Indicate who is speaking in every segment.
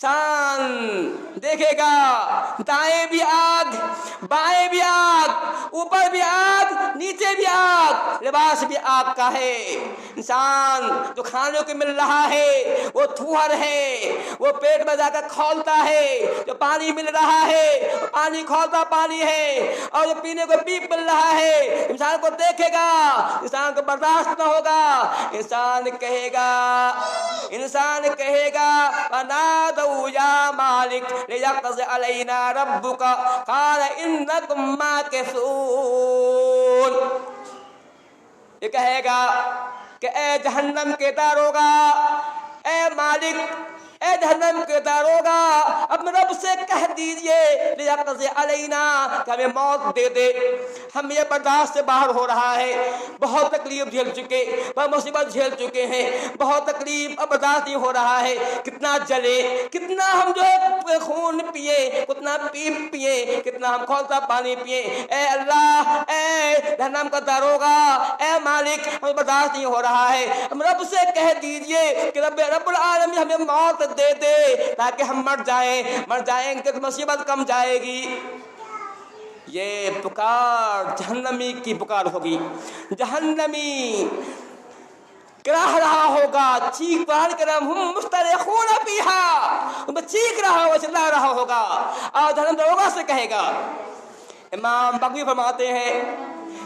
Speaker 1: इंसान देखेगा दाएं भी आग, बाएं भी आग, ऊपर भी आग, नीचे भी आग, लिबास भी आग का है। इंसान जो खाने को मिल रहा है वो थूहर है, वो पेट में जाकर खौलता है। जो पानी मिल रहा है वो पानी खौलता पानी है, और जो पीने को पीप मिल रहा है इंसान को देखेगा, इंसान को बर्दाश्त न होगा। इंसान कहेगा वनादऊ या मालिक लियक़ज़ अलैना रब्बुका क़ाल इन्नकुम माकिसून। ये कहेगा कि ए जहन्नम के दारोगा, ए मालिक, ए जहन्नम के दारोगा, अपने रब से कह दीजिए लियक़ज़ अलैना कि हमें मौत दे दे। हम ये बर्दाश्त से बाहर हो रहा है, बहुत तकलीफ झेल चुके, बहुत मुसीबत झेल चुके हैं, बहुत तकलीफ अब बर्दाश्त नहीं हो रहा है। कितना जले, कितना हम जो है खून पिए, कितना पीप पिए, कितना हम खौलता पानी पिए। ए अल्लाह, ए जहन्नम का दारोगा, ए मालिक, हमें बर्दाश्त नहीं हो रहा है। हम रब से कह दीजिए कि रब्बुल आलमीन हमें मौत दे दे ताकि हम मर जाएंगे तो मुसीबत कम जाएगी। ये पुकार जहन्नमी की पुकार होगी। जहन्नमी कराह रहा होगा, चीख पहाड़ कर मुस्तरिखून फीहा, चीख रहा होगा, चिल्ला रहा होगा, और जहन्नम दरोगा से कहेगा। इमाम बगवी फरमाते हैं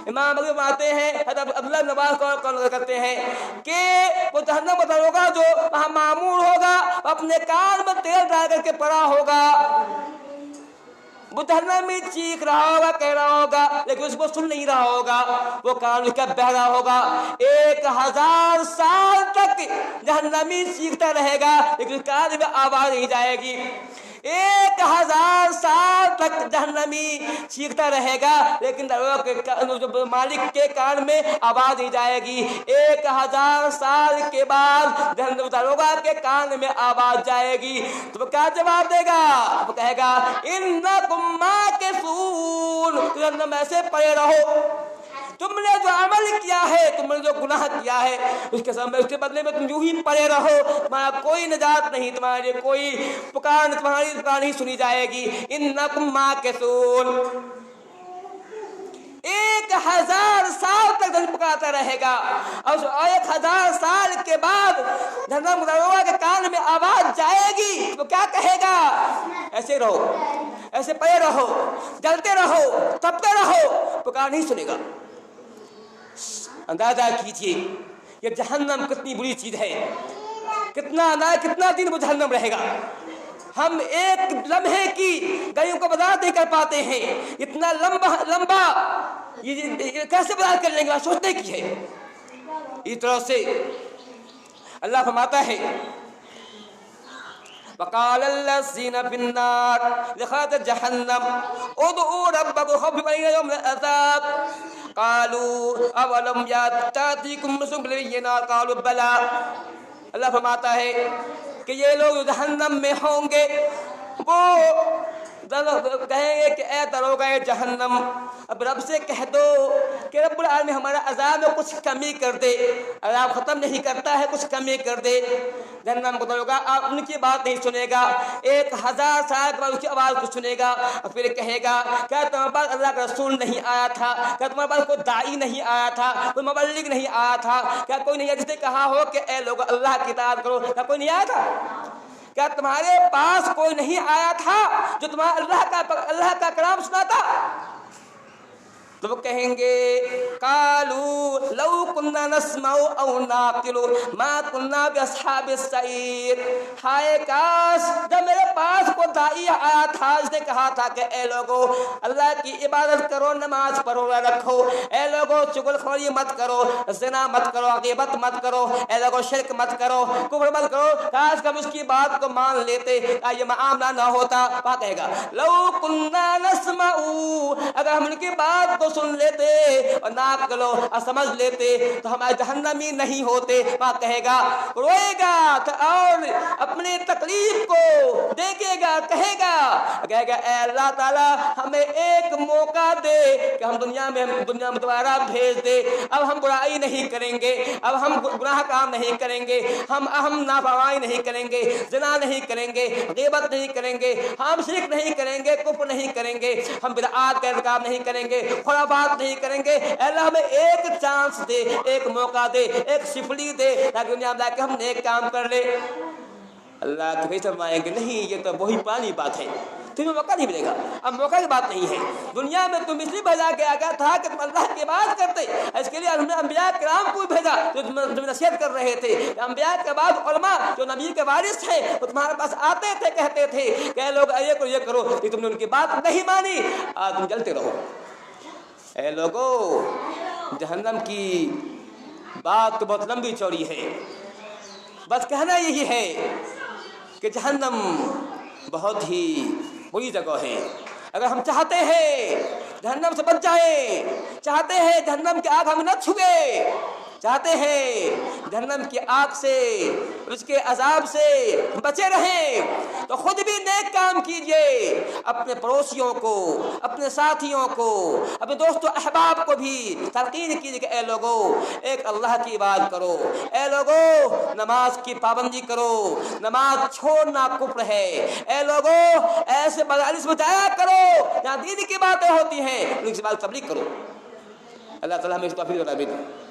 Speaker 1: अब्दुल्लाह इब्न अब्बास कॉल करते हैं कि वो जहन्नम दरोगा जो वहाँ मामूर होगा, अपने कान में तेल डाल करके पड़ा होगा। वो जहन्नम में चीख रहा होगा, कह रहा होगा, लेकिन उसको सुन नहीं रहा होगा, वो कान उसका बह रहा होगा। 1000 साल तक जहन्नमी चीखता रहेगा, लेकिन कान में आवाज नहीं जाएगी। 1000 साल तक जहन्नमी चीखता रहेगा, लेकिन जो मालिक के कान में आवाज नहीं जाएगी। 1000 साल के बाद जहन्नम दरोगा के कान में आवाज जाएगी, तो वो क्या जवाब देगा? वो कहेगा इन्नकुम माकिसून, जहन्नम ऐसे पड़े रहो, तुमने जो अमल किया है, तुमने जो गुनाह किया है, उसके बदले में तुम यूं ही पड़े रहो, तुम्हारा कोई निजात नहीं, तुम्हारे कोई तुम्हारी पुकार नहीं सुनी जाएगी। इन्नकुम माकिसून, 1000 साल तक जहन्नम पुकारता रहेगा, और 1000 साल के बाद जहन्नम दरोगा के कान में आवाज जाएगी, तो क्या कहेगा? ऐसे रहो, ऐसे पड़े रहो, जलते रहो, तपते रहो, पुकार नहीं सुनेगा। अंदाजा कीजिए ये जहन्नम कितनी बुरी चीज है, कितना दिन वो जहन्नम रहेगा। हम एक लम्हे की गलियों को बर्दाश्त नहीं कर पाते हैं, इतना लंबा ये कैसे बर्दाश्त कर लेंगे? सोचने की है। इस तरह से अल्लाह फरमाता है वक़ालल्लज़ीना फ़िन्नार लिख़ाज़त जहन्नम उदऊ रब्बकुम ख़ौफ़न यौमल अज़ाब क़ालू अवलम यातिकुम रसूलुम बिल-बय्यिनात क़ालू बला। अल्लाह फरमाता है कि ये लोग जहन्नम में होंगे, वो कहेंगे कि ए दरोगा जहन्नम, अब रब से कह दो कि रब्बुल आलमीन हमारा अज़ाब में कुछ कमी कर दे, अज़ाब ख़त्म नहीं करता है, कुछ कमी कर दे। जहन्नम को दरोगा आप उनकी बात नहीं सुनेगा, 1000 साल के बाद उसकी आवाज़ को सुनेगा, और फिर कहेगा क्या तुम्हारे पास अल्लाह का रसूल नहीं आया था? क्या तुम्हारे पास कोई दाई नहीं आया था? कोई मुबल्लिग नहीं आया था? क्या कोई नहीं आया जिसने कहा हो कि ए लोग अल्लाह की इताअत करो? क्या कोई नहीं आया था? क्या तुम्हारे पास कोई नहीं आया था जो तुम्हारा अल्लाह का कलाम सुनाता? तो वो कहेंगे कालू लौ कुन्ना नस्माउ औ नाक़िलु मा कुन्ना बिअस्हाबिस सईर। हाय काश जब मेरे पास कोई दाई आया था जिसने कहा था कि ए लोगो अल्लाह की इबादत करो, नमाज पढ़ो, रखो, ए लोगो चुगलखोरी मत करो, ज़िना मत करो, ग़ीबत मत करो, ए लोगो शिर्क मत करो, कुफ्र मत करो। काश हम उसकी बात को मान लेते, ये मामला ना होता। बात कहेगा लौ कुन्ना नस्माउ, अगर हम उनकी बात सुन लेते और नाक़िलो और समझ लेते तो हमारे जहन्नमी नहीं होते। बात कहेगा, रोएगा तो और अपनी तकलीफ को देखेगा, कहेगा ए अल्लाह ताला हमें एक मौका دے کہ ہم دنیا میں دوبارہ بھیج دے. اب ہم برائی نہیں کریں گے, اب ہم گناہ کام نہیں کریں گے, ہم نافرمانی نہیں کریں گے, زنا نہیں کریں گے, غیبت نہیں کریں گے, ہم شرک نہیں کریں گے, کفر نہیں کریں گے, ہم بدعات کا ارتکاب نہیں کریں گے, خرافات نہیں کریں گے. اے اللہ ہمیں ایک چانس دے, ایک موقع دے, ایک شفلی دے تاکہ دنیا میں جا کے ہم نیک کام کر لے. اللہ تو کہیں فرمائیں گے نہیں, یہ تو وہی پرانی بات ہے, تمہیں موقع نہیں ملے گا. اب موقع کی بات نہیں ہے. دنیا میں تم اس لیے بھیجا گیا تھا کہ تم اللہ کی بات کرتے, اس کے لیے ہم نے انبیاء کرام کو بھیجا جو تم نصیحت کر رہے تھے. انبیاء کے بعد علماء جو نبی کے وارث ہیں وہ تمہارے پاس آتے تھے, کہتے تھے کہ اے لوگ یہ کرو, کہ تم نے ان کی بات نہیں مانی, آج تم جلتے رہو. اے لوگو, جہنم کی بات تو بہت لمبی چوڑی ہے, بس کہنا یہی ہے کہ جہنم بہت ہی بری جگہ ہے. اگر ہم چاہتے ہیں جہنم سے بچ جائیں, چاہتے ہیں جہنم کی آگ ہم نہ چھوئے, چاہتے ہیں جہنم کی آگ سے, اس کے عذاب سے بچے رہیں, تو خود بھی نیک کام کیجئے, اپنے پڑوسیوں کو, اپنے ساتھیوں کو, اپنے دوست و احباب کو بھی تلقین کیجئے کہ اے لوگو ایک اللہ کی عبادت کرو, اے لوگو نماز کی پابندی کرو, نماز چھوڑنا کفر ہے, اے لوگو ایسے مجالس میں جایا کرو جہاں دین کی باتیں ہوتی ہیں, ان کی بات تبلیغ کرو. اللہ تعالیٰ ہمیں اس توفیق عطا فرمائے.